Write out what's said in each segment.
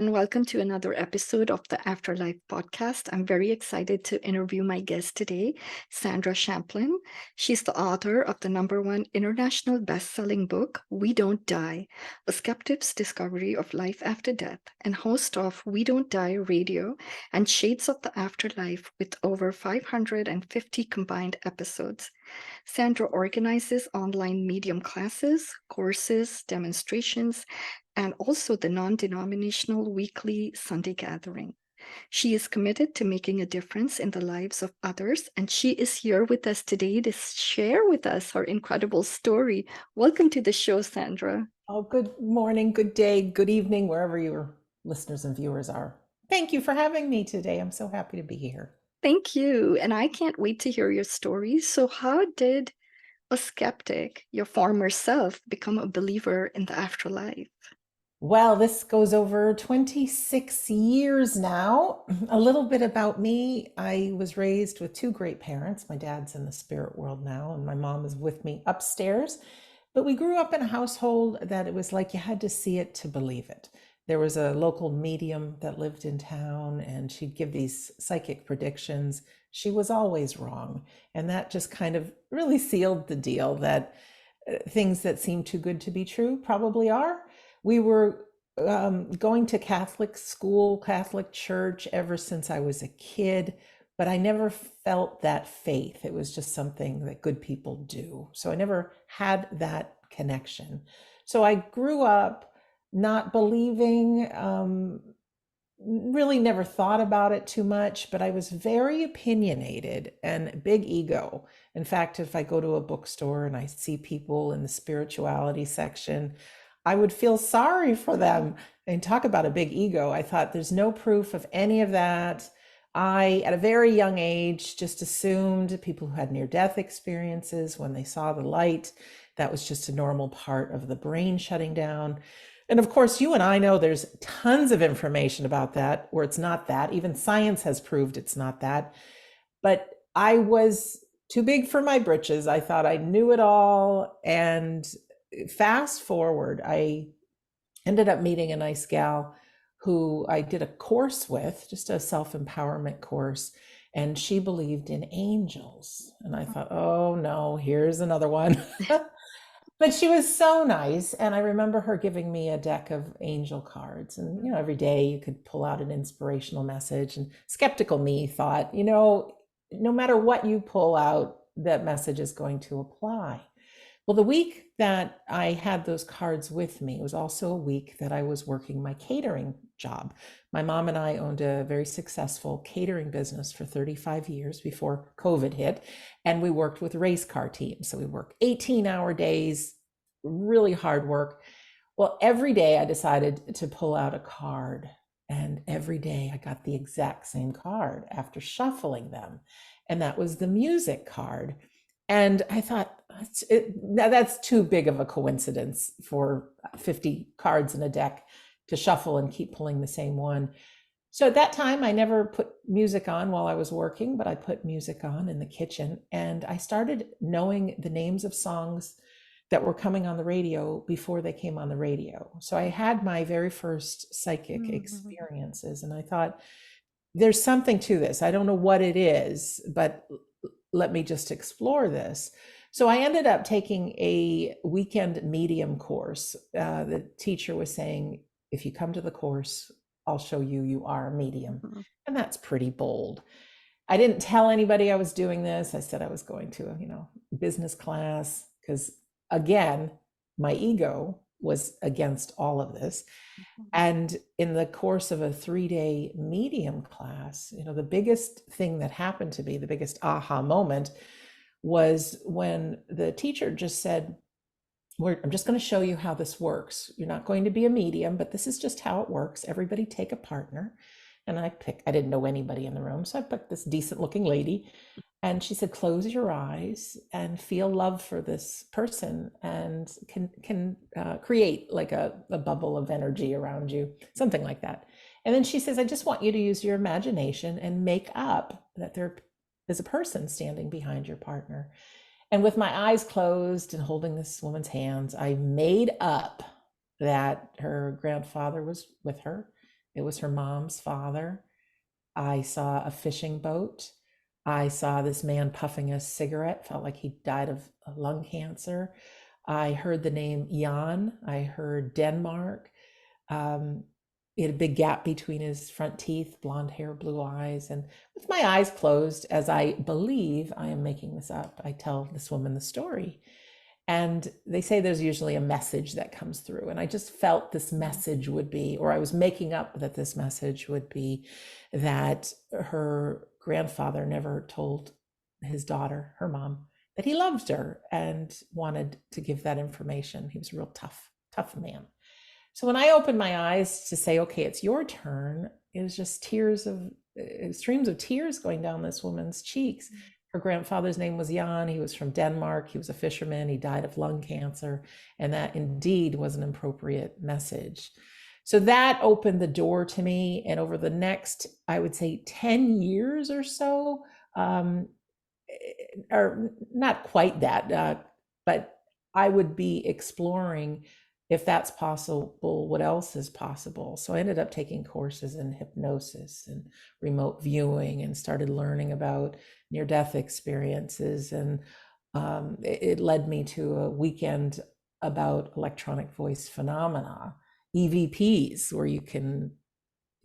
and welcome to another episode of the Afterlife podcast. I'm very excited to interview my guest today, Sandra Champlain. She's the author of the #1 international best-selling book, We Don't Die, A Skeptic's Discovery of Life After Death, and host of We Don't Die Radio and Shades of the Afterlife with over 550 combined episodes. Sandra organizes online medium classes, courses, demonstrations, and also the non-denominational weekly Sunday gathering. She is committed to making a difference in the lives of others, and she is here with us today to share with us her incredible story. Welcome to the show, Sandra. Oh, good morning, good day, good evening, wherever your listeners and viewers are. Thank you for having me today. I'm so happy to be here. Thank you, and I can't wait to hear your story. So how did a skeptic, your former self, become a believer in the afterlife? Well, this goes over 26 years now. A little bit about me. I was raised with two great parents. My dad's in the spirit world now, and my mom is with me upstairs. But we grew up in a household that it was like you had to see it to believe it. There was a local medium that lived in town, and she'd give these psychic predictions. She was always wrong. And that just kind of really sealed the deal that things that seem too good to be true probably are. We were going to Catholic school, Catholic church ever since I was a kid, but I never felt that faith. It was just something that good people do. So I never had that connection. So I grew up not believing, really never thought about it too much, but I was very opinionated and big ego. In fact, if I go to a bookstore and I see people in the spirituality section, I would feel sorry for them and talk about a big ego. I thought there's no proof of any of that. I, at a very young age, just assumed people who had near-death experiences, when they saw the light, that was just a normal part of the brain shutting down. And of course, you and I know there's tons of information about that, where it's not that. Even science has proved it's not that. But I was too big for my britches. I thought I knew it all. And fast forward, I ended up meeting a nice gal who I did a course with, just a self-empowerment course, and she believed in angels. And I thought, oh no, here's another one. But she was so nice. And I remember her giving me a deck of angel cards. And, every day you could pull out an inspirational message. And skeptical me thought, no matter what you pull out, that message is going to apply. Well, the week that I had those cards with me, it was also a week that I was working my catering job. My mom and I owned a very successful catering business for 35 years before COVID hit, and we worked with race car teams. So we worked 18-hour days, really hard work. Well, every day I decided to pull out a card, and every day I got the exact same card after shuffling them, and that was the music card. And I thought, that's too big of a coincidence for 50 cards in a deck to shuffle and keep pulling the same one. So at that time, I never put music on while I was working, but I put music on in the kitchen. And I started knowing the names of songs that were coming on the radio before they came on the radio. So I had my very first psychic experiences, and I thought, there's something to this. I don't know what it is, but let me just explore this. So I ended up taking a weekend medium course. The teacher was saying, if you come to the course, I'll show you you are a medium. And that's pretty bold. I didn't tell anybody I was doing this. I said I was going to a business class, because again, my ego was against all of this. And in the course of a 3-day medium class, the biggest thing that happened to me, the biggest aha moment, was when the teacher just said, I'm just going to show you how this works. You're not going to be a medium, but this is just how it works. Everybody take a partner. And I didn't know anybody in the room. So I picked this decent looking lady, and she said, close your eyes and feel love for this person, and can create like a bubble of energy around you, something like that. And then she says, I just want you to use your imagination and make up that there is a person standing behind your partner. And with my eyes closed and holding this woman's hands, I made up that her grandfather was with her, It was her mom's father. I saw a fishing boat. I saw this man puffing a cigarette, felt like he died of lung cancer. I heard the name Jan. I heard Denmark. Um, he had a big gap between his front teeth, blonde hair, blue eyes. And with my eyes closed, as I believe I am making this up, I tell this woman the story. And they say there's usually a message that comes through. And I just felt this message would be, or I was making up that this message would be that her grandfather never told his daughter, her mom, that he loved her and wanted to give that information. He was a real tough man. So when I opened my eyes to say, okay, it's your turn, it was just streams of tears going down this woman's cheeks. Her grandfather's name was Jan. He was from Denmark. He was a fisherman. He died of lung cancer. And that indeed was an appropriate message. So that opened the door to me. And over the next, I would say, 10 years or so, or not quite that, but I would be exploring if that's possible, what else is possible. So I ended up taking courses in hypnosis and remote viewing and started learning about near-death experiences. And it led me to a weekend about electronic voice phenomena, EVPs, where you can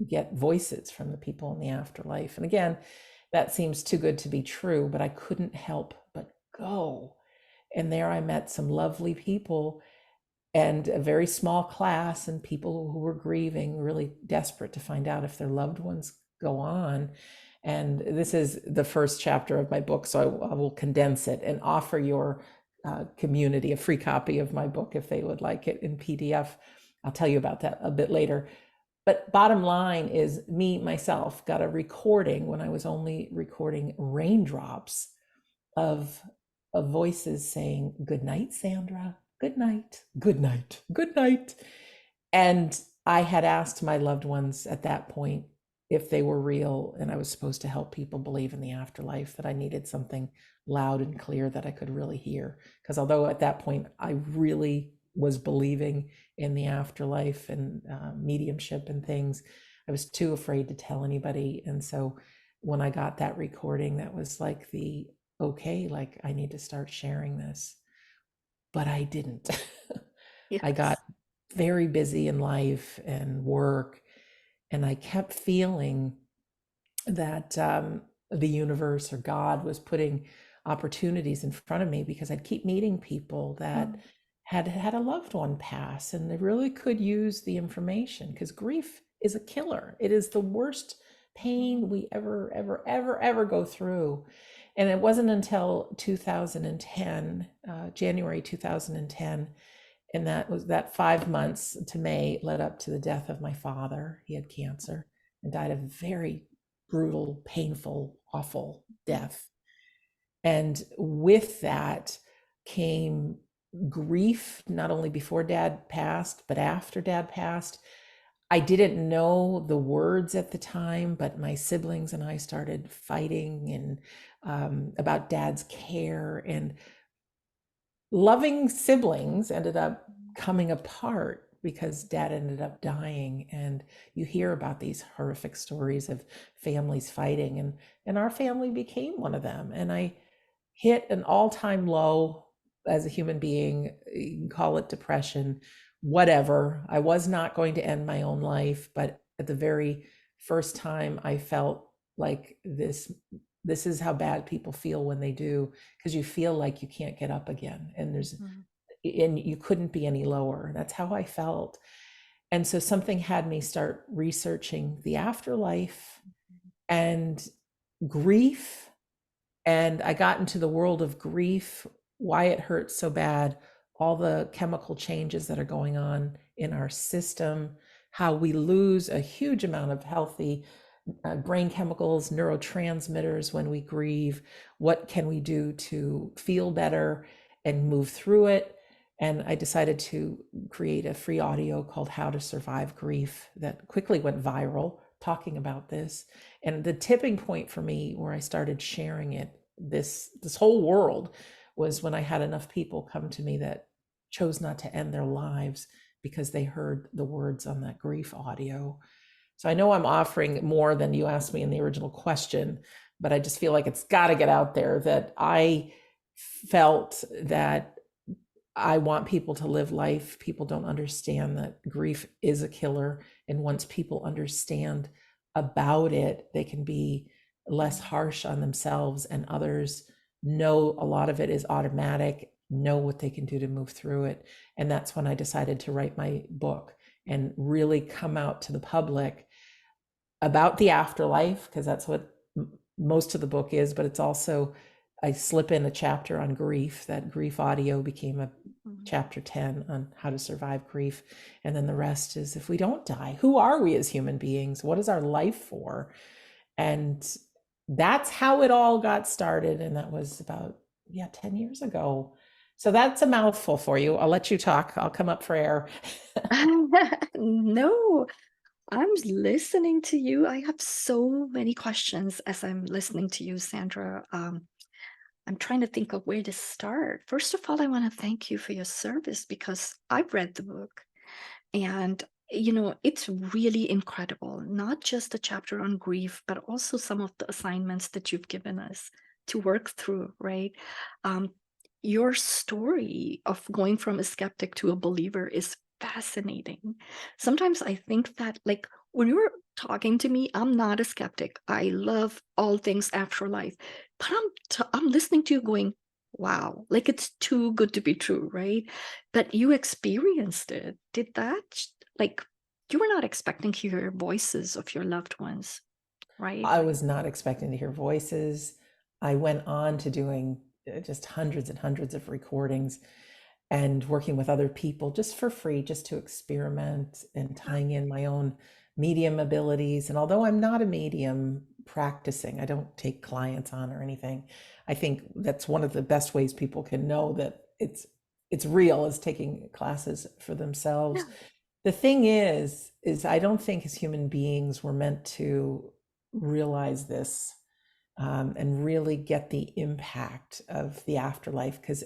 get voices from the people in the afterlife. And again, that seems too good to be true, but I couldn't help but go. And there I met some lovely people and a very small class, and people who were grieving, really desperate to find out if their loved ones go on. And this is the first chapter of my book, so I will condense it and offer your community a free copy of my book if they would like it in PDF. I'll tell you about that a bit later. But bottom line is, me, myself, got a recording when I was only recording raindrops of voices saying, "Good night, Sandra. Good night. Good night. Good night." And I had asked my loved ones at that point if they were real, and I was supposed to help people believe in the afterlife, that I needed something loud and clear that I could really hear. Because although at that point I really was believing in the afterlife and mediumship and things, I was too afraid to tell anybody. And so when I got that recording, that was like the okay, like I need to start sharing this. But I didn't. I got Yes. very busy in life and work, and I kept feeling that the universe or God was putting opportunities in front of me, because I'd keep meeting people that had had a loved one pass, and they really could use the information, because grief is a killer. It is the worst pain we ever go through. And it wasn't until 2010, January 2010, and that was that 5 months to May led up to the death of my father. He had cancer and died a very brutal, painful, awful death. And with that came grief, not only before dad passed, but after dad passed. I didn't know the words at the time, but my siblings and I started fighting and about dad's care, and loving siblings ended up coming apart because dad ended up dying. And you hear about these horrific stories of families fighting, and our family became one of them. And I hit an all-time low as a human being. You can call it depression, whatever. I was not going to end my own life, but at the very first time I felt like this is how bad people feel when they do, because you feel like you can't get up again, and you couldn't be any lower. That's how I felt. And so something had me start researching the afterlife and grief. And I got into the world of grief, why it hurts so bad, all the chemical changes that are going on in our system, how we lose a huge amount of healthy brain chemicals, neurotransmitters when we grieve. What can we do to feel better and move through it? And I decided to create a free audio called How to Survive Grief that quickly went viral, talking about this. And the tipping point for me where I started sharing it, this whole world, was when I had enough people come to me that chose not to end their lives because they heard the words on that grief audio. So I know I'm offering more than you asked me in the original question, but I just feel like it's got to get out there that I felt that I want people to live life. People don't understand that grief is a killer. And once people understand about it, they can be less harsh on themselves and others, know a lot of it is automatic, know what they can do to move through it. And that's when I decided to write my book and really come out to the public about the afterlife, because that's what most of the book is, but it's also, I slip in a chapter on grief. That grief audio became a chapter 10 on how to survive grief. And then the rest is, if we don't die, who are we as human beings? What is our life for? And that's how it all got started. And that was about, 10 years ago. So that's a mouthful for you. I'll let you talk. I'll come up for air. No, I'm listening to you. I have so many questions as I'm listening to you, Sandra. I'm trying to think of where to start. First of all, I want to thank you for your service because I've read the book and it's really incredible. Not just the chapter on grief, but also some of the assignments that you've given us to work through, right? Um, your story of going from a skeptic to a believer is fascinating. Sometimes I think that, like, when you're talking to me, I'm not a skeptic. I love all things afterlife, but I'm listening to you going, wow, like it's too good to be true, right? But you experienced it. Did that, like, you were not expecting to hear voices of your loved ones, right? I was not expecting to hear voices. I went on to doing just hundreds and hundreds of recordings and working with other people just for free, just to experiment and tying in my own medium abilities. And although I'm not a medium practicing, I don't take clients on or anything. I think that's one of the best ways people can know that it's real, is taking classes for themselves. Yeah. The thing is I don't think as human beings we're meant to realize this, and really get the impact of the afterlife. Because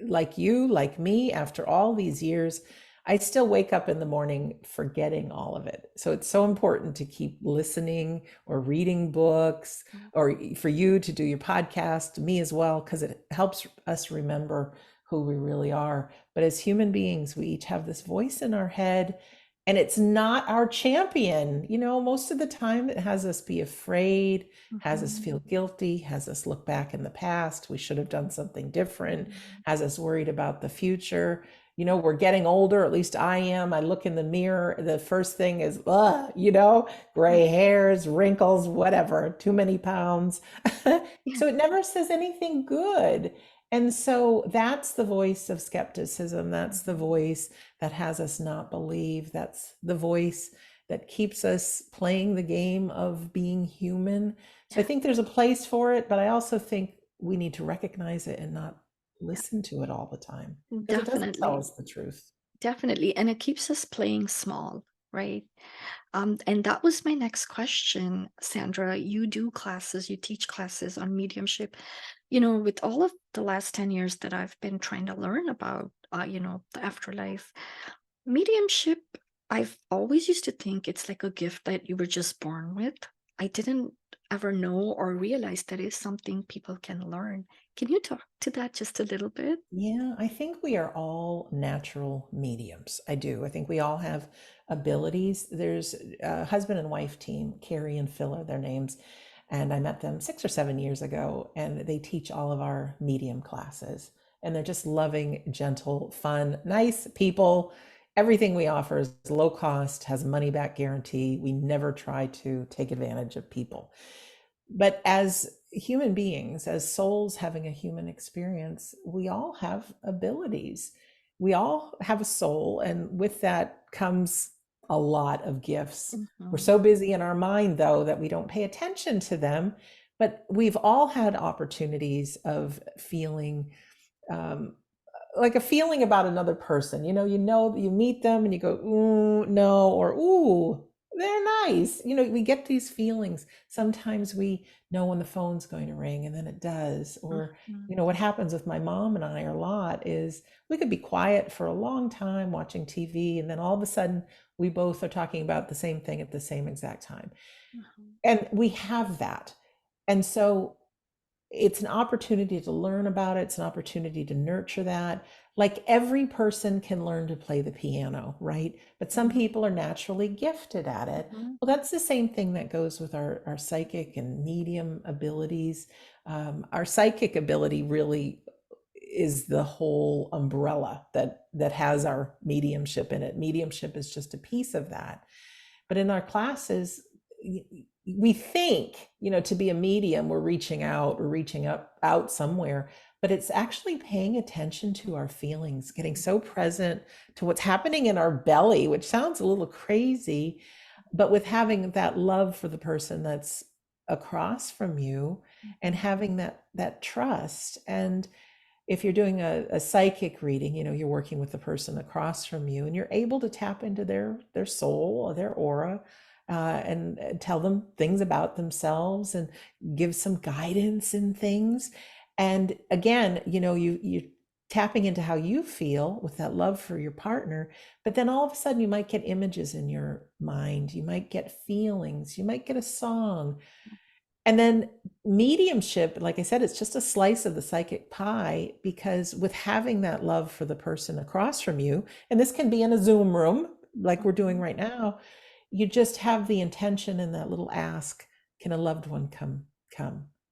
like you, like me, after all these years, I still wake up in the morning forgetting all of it. So it's so important to keep listening or reading books, or for you to do your podcast, me as well, because it helps us remember who we really are. But as human beings, we each have this voice in our head, and it's not our champion. Most of the time it has us be afraid, has us feel guilty, has us look back in the past. We should have done something different, has us worried about the future. We're getting older, at least I am. I look in the mirror, the first thing is, gray hairs, wrinkles, whatever, too many pounds. Yeah. So it never says anything good. And so that's the voice of skepticism. That's the voice that has us not believe. That's the voice that keeps us playing the game of being human. So I think there's a place for it, but I also think we need to recognize it and not listen to it all the time, because it doesn't tell Definitely. us the truth. Definitely. And it keeps us playing small, right? And that was my next question, Sandra. You do classes, you teach classes on mediumship. With all of the last 10 years that I've been trying to learn about, the afterlife, mediumship, I've always used to think it's like a gift that you were just born with. I didn't ever know or realize that is something people can learn. Can you talk to that just a little bit? Yeah, I think we are all natural mediums. I do. I think we all have abilities. There's a husband and wife team, Carrie and Phil are their names. And I met them 6 or 7 years ago, and they teach all of our medium classes. And they're just loving, gentle, fun, nice people. Everything we offer is low cost, has a money back guarantee. We never try to take advantage of people. But as human beings, as souls having a human experience, we all have abilities. We all have a soul, and with that comes a lot of gifts. We're Mhm. so busy in our mind, though, that we don't pay attention to them. But we've all had opportunities of feeling, um, like a feeling about another person. You meet them and you go, ooh, no, or ooh, They're nice. You know, we get these feelings. Sometimes we know when the phone's going to ring and then it does. Or, Mhm, you know, what happens with my mom and I a lot is we could be quiet for a long time watching TV, and then all of a sudden we both are talking about the same thing at the same exact time. mhm, And we have that. And so it's an opportunity to learn about it. It's an opportunity to nurture that. Like every person can learn to play the piano, right? But some mhm, people are naturally gifted at it. mhm, Well, that's the same thing that goes with our psychic and medium abilities. Our psychic ability really is the whole umbrella that has our mediumship in it. Mediumship is just a piece of that. But in our classes, we think, you know, to be a medium, we're reaching out, we're reaching up out somewhere, but it's actually paying attention to our feelings, getting so present to what's happening in our belly, which sounds a little crazy, but with having that love for the person that's across from you and mhm, having that trust. And if you're doing a psychic reading, you know, you're working with the person across from you and you're able to tap into their soul or their aura, and tell them things about themselves and give some guidance in things. And again, you know, you tapping into how you feel with that love for your partner, but then all of a sudden you might get images in your mind, you might get feelings, you might get a song. And then mediumship, like I said, it's just a slice of the psychic pie, because with having that love for the person across from you, and this can be in a Zoom room like we're doing mhm, right now, you just have the intention and that little ask, can a loved one come?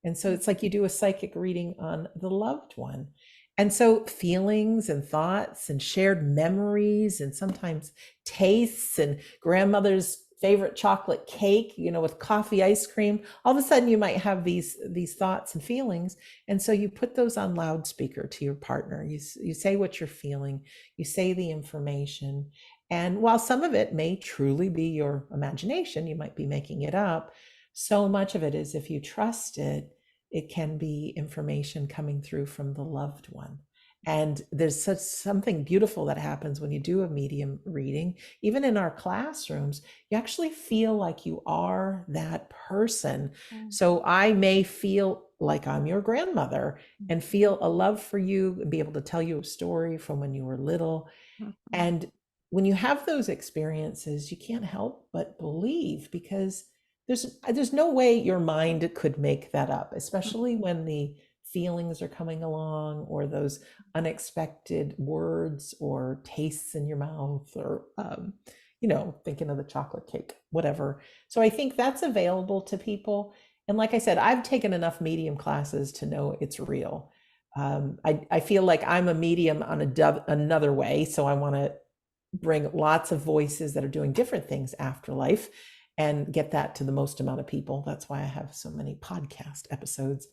And so it's like you do a psychic reading on the loved one. And so feelings and thoughts and shared memories and sometimes tastes and grandmother's favorite chocolate cake, you know, with coffee ice cream, all of a sudden you might have these thoughts and feelings, and so you put those on loudspeaker to your partner. You say what you're feeling, you say the information, and while some of it may truly be your imagination, you might be making it up, so much of it is, if you trust it, it can be information coming through from the loved one. And there's such something beautiful that happens when you do a medium reading. Even in our classrooms, you actually feel like you are that person. mhm, So I may feel like I'm your grandmother and mhm, feel a love for you and be able to tell you a story from when you were little. mhm, And when you have those experiences, you can't help but believe, because there's no way your mind could make that up, especially mhm, when the feelings are coming along, or those unexpected words or tastes in your mouth, or you know, thinking of the chocolate cake, whatever. So I think that's available to people. And like I said, I've taken enough medium classes to know it's real. I feel like I'm a medium on another way. So I want to bring lots of voices that are doing different things afterlife and get that to the most amount of people. That's why I have so many podcast episodes.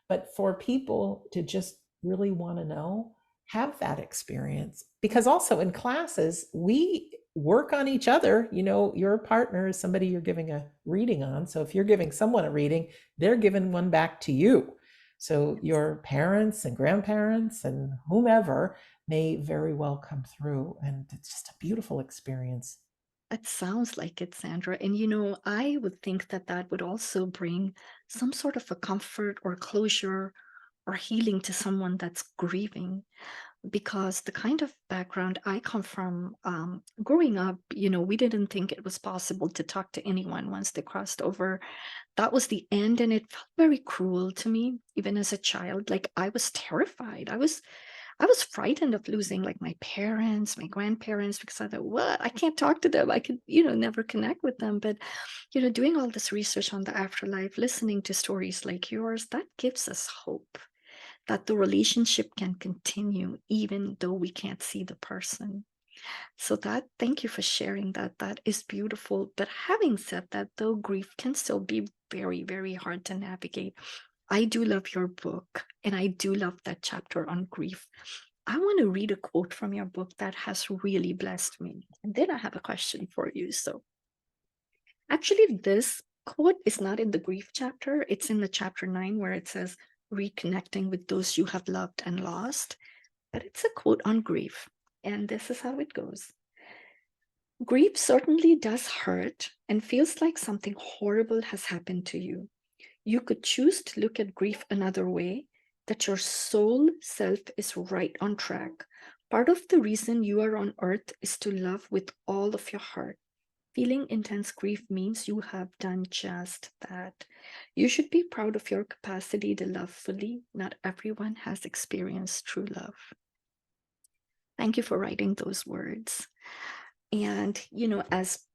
But for people to just really want to know, have that experience. Because also in classes, we work on each other. You know, your partner is somebody you're giving a reading on. So if you're giving someone a reading, they're giving one back to you. So yes. your parents and grandparents and whomever may very well come through. And it's just a beautiful experience. It sounds like it, Sandra. And you know, I would think that that would also bring some sort of a comfort or closure or healing to someone that's grieving. Because the kind of background I come from, growing up, you know, we didn't think it was possible to talk to anyone once they crossed over. That was the end, and it felt very cruel to me, even as a child. Like I was terrified. I was frightened of losing like my parents, my grandparents, because I thought, what? I can't talk to them. I could, never connect with them. But, doing all this research on the afterlife, listening to stories like yours, that gives us hope that the relationship can continue even though we can't see the person. So that thank you for sharing that. That is beautiful. But having said that, though, grief can still be very, very hard to navigate. I do love your book, and I do love that chapter on grief. I want to read a quote from your book that has really blessed me. And then I have a question for you. So, actually, this quote is not in the grief chapter, it's in the chapter 9 where it says, reconnecting with those you have loved and lost. But it's a quote on grief. And this is how it goes. Grief certainly does hurt and feels like something horrible has happened to you. You could choose to look at grief another way, that your soul self is right on track. Part of the reason you are on earth is to love with all of your heart. Feeling intense grief means you have done just that. You should be proud of your capacity to love fully. Not everyone has experienced true love. Thank you for writing those words. And as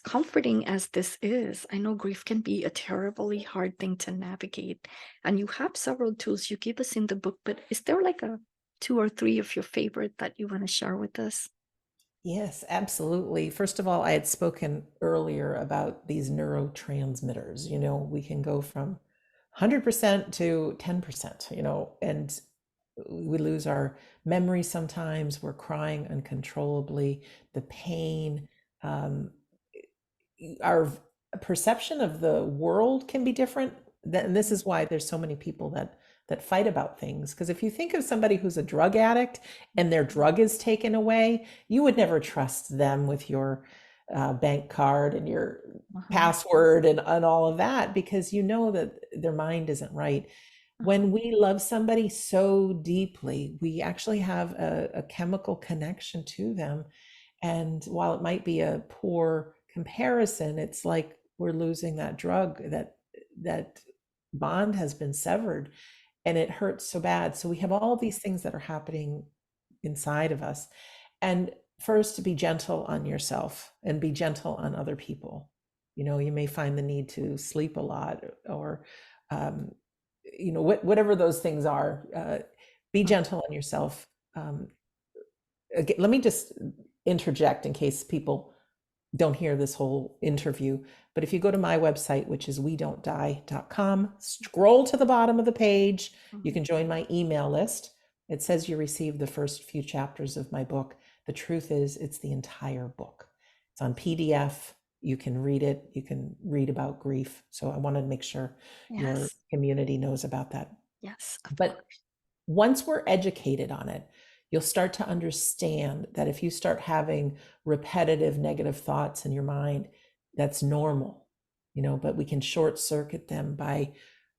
comforting as this is, I know grief can be a terribly hard thing to navigate. And you have several tools you give us in the book, but is there like a two or three of your favorite that you want to share with us? Yes, absolutely. First of all, I had spoken earlier about these neurotransmitters. We can go from 100% to 10%, and we lose our memory sometimes. We're crying uncontrollably, the pain. Um, our perception of the world can be different. And this is why there's so many people that fight about things. Because if you think of somebody who's a drug addict and their drug is taken away, you would never trust them with your bank card and your Uh-huh. password and all of that, because you know that their mind isn't right. Uh-huh. When we love somebody so deeply, we actually have a chemical connection to them. And while it might be a poor comparison, it's like we're losing that drug, that bond has been severed, and it hurts so bad. So we have all these things that are happening inside of us. And first, to be gentle on yourself and be gentle on other people. You may find the need to sleep a lot, or um, whatever those things are. Be gentle on yourself. Again, let me just interject in case people don't hear this whole interview. But if you go to my website, which is wedon'tdie.com, scroll to the bottom of the page, you can join my email list. It says you received the first few chapters of my book. The truth is, it's the entire book. It's on PDF. You can read it. You can read about grief. So I wanted to make sure your Yes. community knows about that. Yes, of But course. once we're educated on it, you'll start to understand that if you start having repetitive negative thoughts in your mind, that's normal, but we can short circuit them by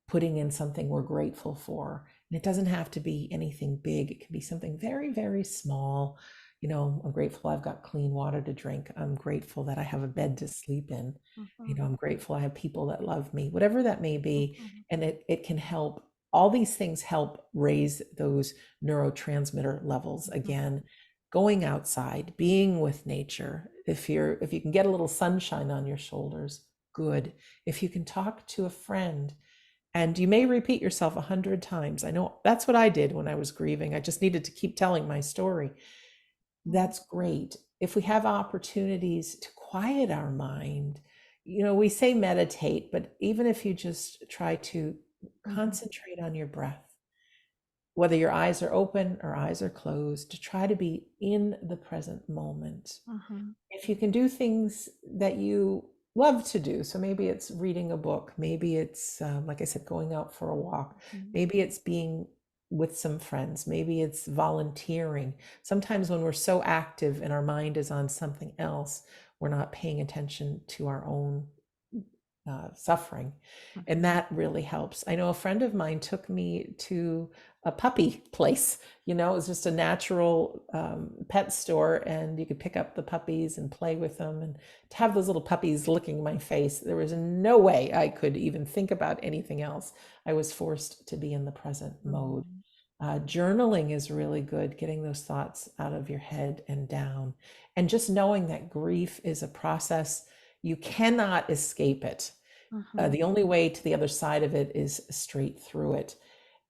putting in something we're grateful for. And it doesn't have to be anything big, it can be something very, very small. I'm grateful I've got clean water to drink. I'm grateful that I have a bed to sleep in. Mhm. I'm grateful I have people that love me, whatever that may be. Mhm. And it can help. All these things help raise those neurotransmitter levels Mhm. again. Going outside, being with nature. If you can get a little sunshine on your shoulders, good. If you can talk to a friend, and you may repeat yourself 100 times. I know that's what I did when I was grieving. I just needed to keep telling my story. Mhm. That's great. If we have opportunities to quiet our mind, we say meditate, but even if you just try to Mhm. concentrate on your breath, whether your eyes are open or eyes are closed, to try to be in the present moment. Mhm. If you can do things that you love to do, so maybe it's reading a book, maybe it's like I said, going out for a walk, Mhm. maybe it's being with some friends, maybe it's volunteering. Sometimes when we're so active and our mind is on something else, we're not paying attention to our own suffering. And Mhm. that really helps. I know a friend of mine took me to a puppy place. It was just a natural pet store, and you could pick up the puppies and play with them. And to have those little puppies licking my face, there was no way I could even think about anything else. I was forced to be in the present mode. Mhm. Journaling is really good, getting those thoughts out of your head and down. And just knowing that grief is a process, you cannot escape it. Mhm. The only way to the other side of it is straight through it.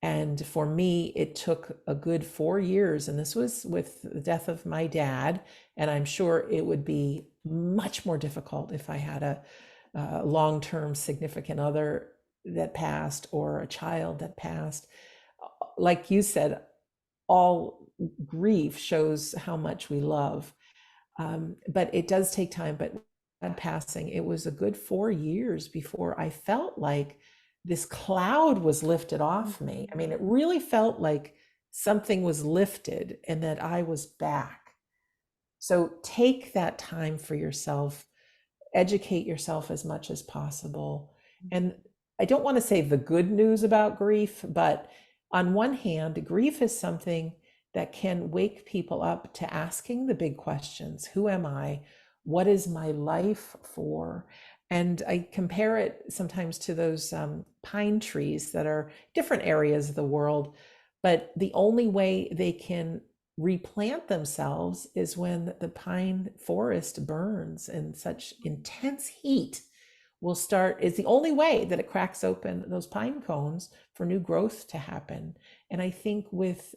And for me, it took a good 4 years. And this was with the death of my dad. And I'm sure it would be much more difficult if I had a long term significant other that passed or a child that passed. Like you said, all grief shows how much we love. But it does take time. But passing, it was a good 4 years before I felt like this cloud was lifted off me. I mean, Mhm. it really felt like something was lifted and that I was back. So take that time for yourself, educate yourself as much as possible. And I don't want to say the good news about grief, but on one hand, grief is something that can wake people up to asking the big questions. Who am I? What is my life for? And I compare it sometimes to those pine trees that are different areas of the world, but the only way they can replant themselves is when the pine forest burns and such intense heat will start is the only way that it cracks open those pine cones for new growth to happen. And I think with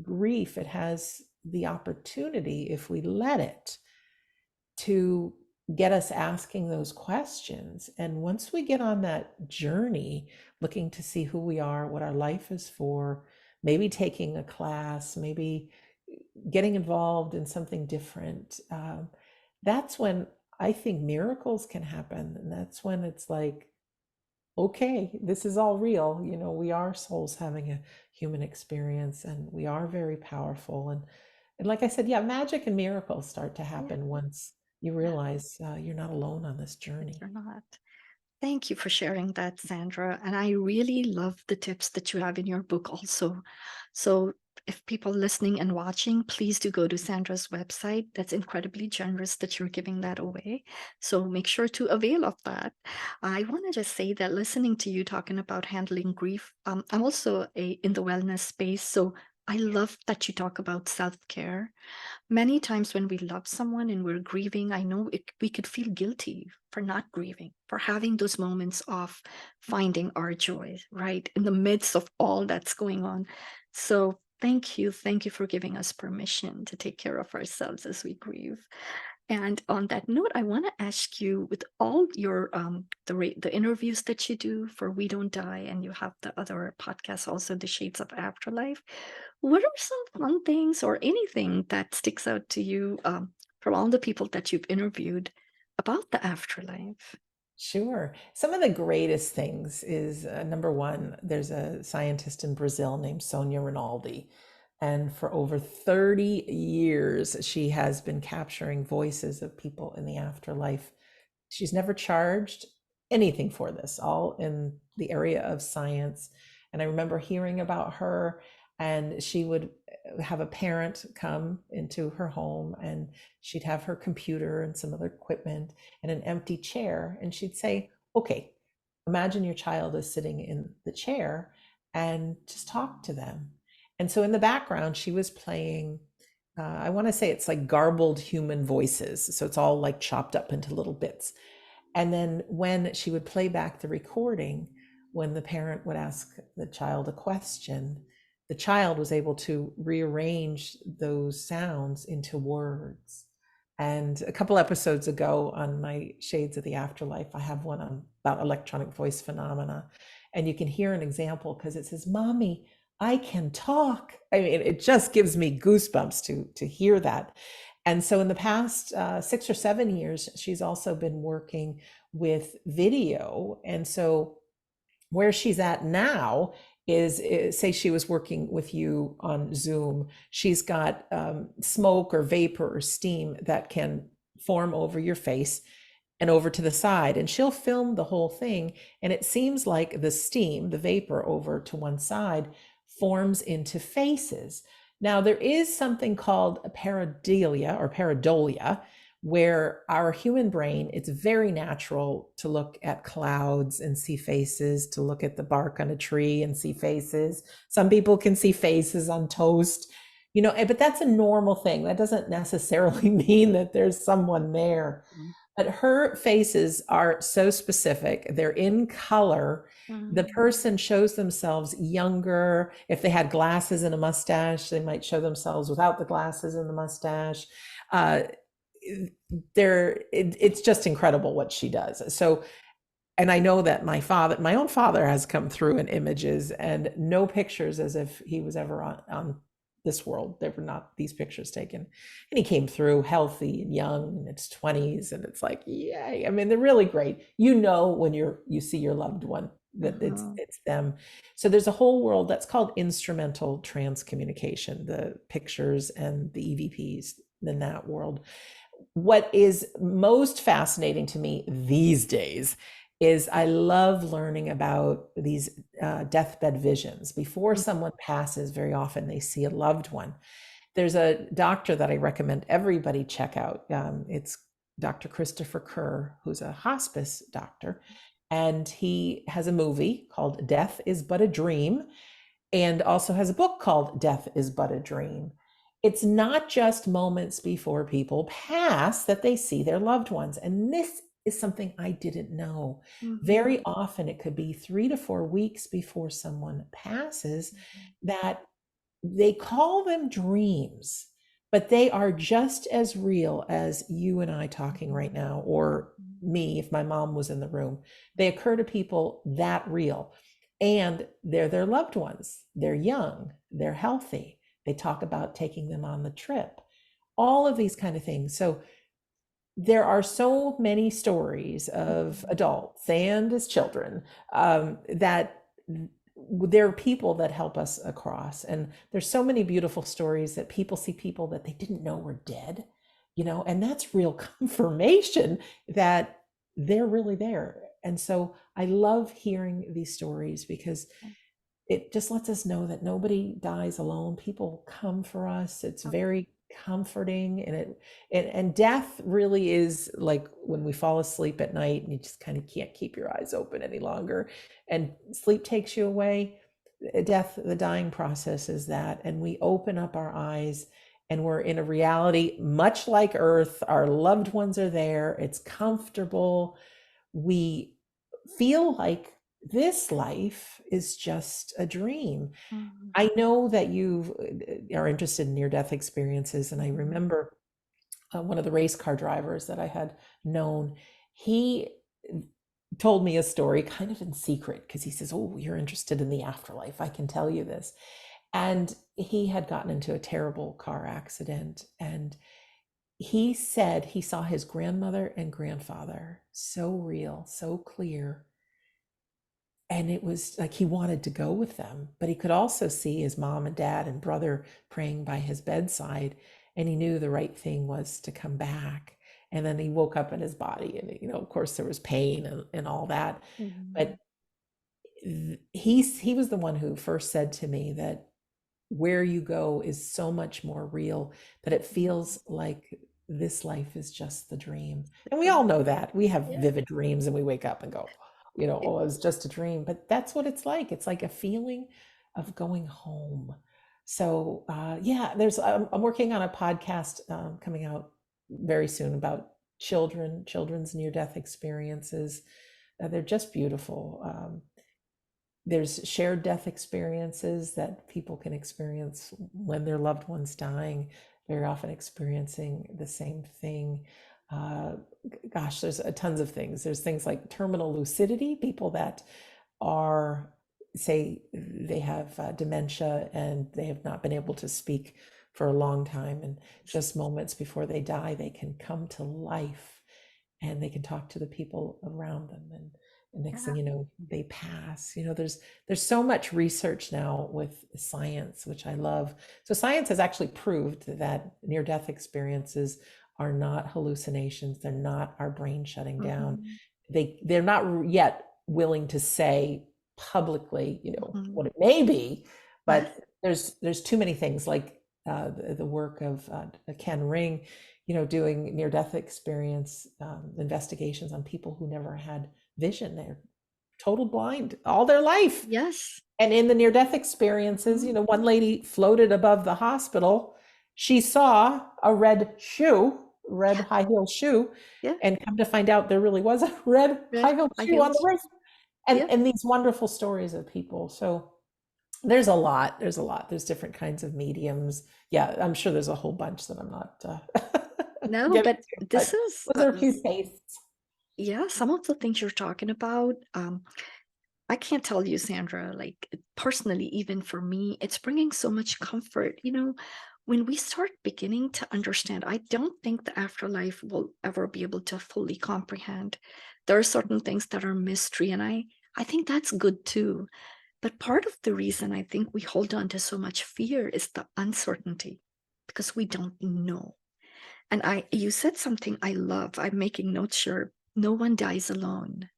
grief it has the opportunity, if we let it, to get us asking those questions. And once we get on that journey, looking to see who we are, what our life is for, maybe taking a class, maybe getting involved in something different, that's when I think miracles can happen. And that's when it's like, okay, this is all real. You know, we are souls having a human experience and we are very powerful. And like I said, yeah, magic and miracles start to Yeah, happen once you yeah, realize you're not alone on this journey. you're not. Thank you for sharing that, Sandra. And I really love the tips that you have in your book also. So, if people listening and watching, please do go to Sandra's website. That's incredibly generous that you're giving that away. So, make sure to avail of that. I want to just say that listening to you talking about handling grief, I'm also in the wellness space. So, I love that you talk about self care. Many times when we love someone and we're grieving, I know we could feel guilty for not grieving, for having those moments of finding our joy, right? In the midst of all that's going on. So thank you. Thank you for giving us permission to take care of ourselves as we grieve. And on that note, I want to ask you, with all your the interviews that you do for We Don't Die, and you have the other podcast also, The Shades of Afterlife. What are some fun things or anything that sticks out to you from all the people that you've interviewed about the afterlife? Sure. Some of the greatest things is number one, there's a scientist in Brazil named Sonia Rinaldi. And for over 30 years, she has been capturing voices of people in the afterlife. She's never charged anything for this, all in the area of science. And I remember hearing about her, and she would have a parent come into her home, and she'd have her computer and some other equipment and an empty chair. And she'd say, okay, imagine your child is sitting in the chair and just talk to them. And so in the background, she was playing, I want to say it's like garbled human voices. So it's all like chopped up into little bits. And then when she would play back the recording, when the parent would ask the child a question, the child was able to rearrange those sounds into words. And a couple episodes ago on my Shades of the Afterlife, I have one on about electronic voice phenomena. And you can hear an example because it says, Mommy, I can talk. I mean, it just gives me goosebumps to hear that. And so in the past 6 or 7 years, she's also been working with video. And so where she's at now is, say she was working with you on Zoom, she's got smoke or vapor or steam that can form over your face and over to the side, and she'll film the whole thing, and it seems like the steam, the vapor over to one side, forms into faces. Now there is something called a pareidolia or pareidolia, where our human brain, it's very natural to look at clouds and see faces, to look at the bark on a tree and see faces. Some people can see faces on toast, you know, but that's a normal thing. That doesn't necessarily mean that there's someone there. Mhm. But her faces are so specific. They're in color. The Mm, person shows themselves younger. If they had glasses and a mustache, they might show themselves without the glasses and the mustache. Uh, it's just incredible what she does. So, and I know that my own father has come through in images, and no pictures as if he was ever on this world. There were not these pictures taken. And he came through healthy and young in its 20s. And it's like, yay. I mean, they're really great. You know, when you see your loved one, that mhm. it's them. So there's a whole world that's called instrumental transcommunication, the pictures and the EVPs, than that world. What is most fascinating to me these days is I love learning about these deathbed visions. Before Mm, someone passes, very often they see a loved one. There's a doctor that I recommend everybody check out. It's Dr. Christopher Kerr, who's a hospice doctor, and he has a movie called Death is But a Dream, and also has a book called Death is But a Dream. It's not just moments before people pass that they see their loved ones. And this is something I didn't know. mhm, Very often, it could be 3 to 4 weeks before someone passes that they call them dreams, but they are just as real as you and I talking right mhm, now, or mhm, me if my mom was in the room. They occur to people that real. And they're their loved ones. They're young, they're healthy. They talk about taking them on the trip, all of these kind of things. So there are so many stories of mhm. adults and as children that there are people that help us across, and there's so many beautiful stories that people see people that they didn't know were dead, and that's real confirmation that they're really there. And so I love hearing these stories because it just lets us know that nobody dies alone. People come for us. It's very comforting, and death really is like when we fall asleep at night and you just kind of can't keep your eyes open any longer, and sleep takes you away. Death, the dying process is that, and we open up our eyes and we're in a reality much like Earth. Our loved ones are there. It's comfortable. We feel like this life is just a dream. Mhm, I know that you are interested in near death experiences, and I mhm, remember one of the race car drivers that I had known. He told me a story kind of in secret because he says, "Oh, you're interested in the afterlife. I can tell you this." And he had gotten into a terrible car accident, and he said he saw his grandmother and grandfather so real, so clear, and it was like he wanted to go with them, but he could also see his mom and dad and brother praying by his bedside, and he knew the right thing was to come back. And then he woke up in his body, and of course there was pain and all that. mhm, But he was the one who first said to me that where you go is so much more real, that it mhm. feels like this life is just the dream. And we Uh, all know that. We have yeah. vivid dreams and we wake up and go, oh, it was just a dream. But that's what it's like. It's like a feeling of going home. So, yeah, I'm working on a podcast coming out very soon about children's near death experiences. They're just beautiful. There's shared death experiences that people can experience when their loved one's dying, very often experiencing the same thing. Uh, Gosh, there's tons of things. There's things like terminal lucidity, people that are, say, they have dementia and they have not been able to speak for a long time. And just moments before they die, they can come to life and they can talk to the people around them. And next thing Yeah. you know, they pass. There's so much research now with science, which I love. So science has actually proved that near-death experiences are not hallucinations. They're not our brain shutting down. Mhm, They're not yet willing to say publicly, mhm. what it may be, Yes. but there's too many things like the work of Ken Ring, doing near death experience investigations on people who never had vision. They're total blind all their life. Yes. And in the near death experiences, Mhm. one lady floated above the hospital. She saw a red Yeah. high heel shoe, Yeah. and come to find out there really was a red Red high heel high shoe on the heels. roof. And, Yeah. and these wonderful stories of people. So there's a lot. There's a lot. There's different kinds of mediums. Yeah, I'm sure there's a whole bunch that I'm not No, getting but to, this but is, those are a few tastes. yeah, some of the things you're talking about. I can't tell you, Sandra, like personally, even for me, it's bringing so much comfort. When we start beginning to understand, I don't think the afterlife will ever be able to fully comprehend. There are certain things that are mystery, and I think that's good too. But part of the reason I think we hold on to so much fear is the uncertainty because we don't know. And you said something I love. I'm making notes sure no one dies alone.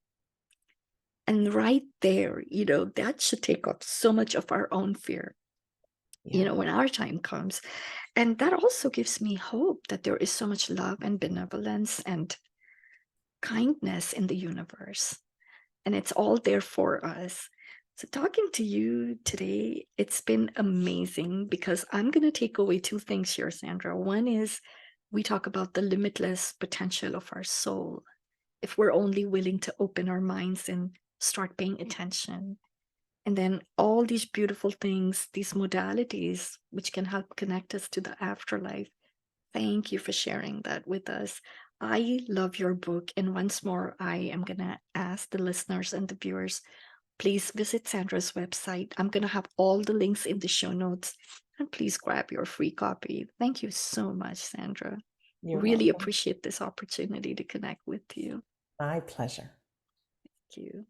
And right there, that should take off so much of our own fear, Yeah. when our time comes. And that also gives me hope that there is so much love and benevolence and kindness in the universe. And it's all there for us. So, talking to you today, it's been amazing because I'm going to take away two things here, Sandra. One is we talk about the limitless potential of our soul if we're only willing to open our minds and start paying attention. And then all these beautiful things, these modalities, which can help connect us to the afterlife. Thank you for sharing that with us. I love your book. And once more, I am going to ask the listeners and the viewers, please visit Sandra's website. I'm going to have all the links in the show notes. And please grab your free copy. Thank you so much, Sandra. You're Really welcome. appreciate this opportunity to connect with you. My pleasure. Thank you.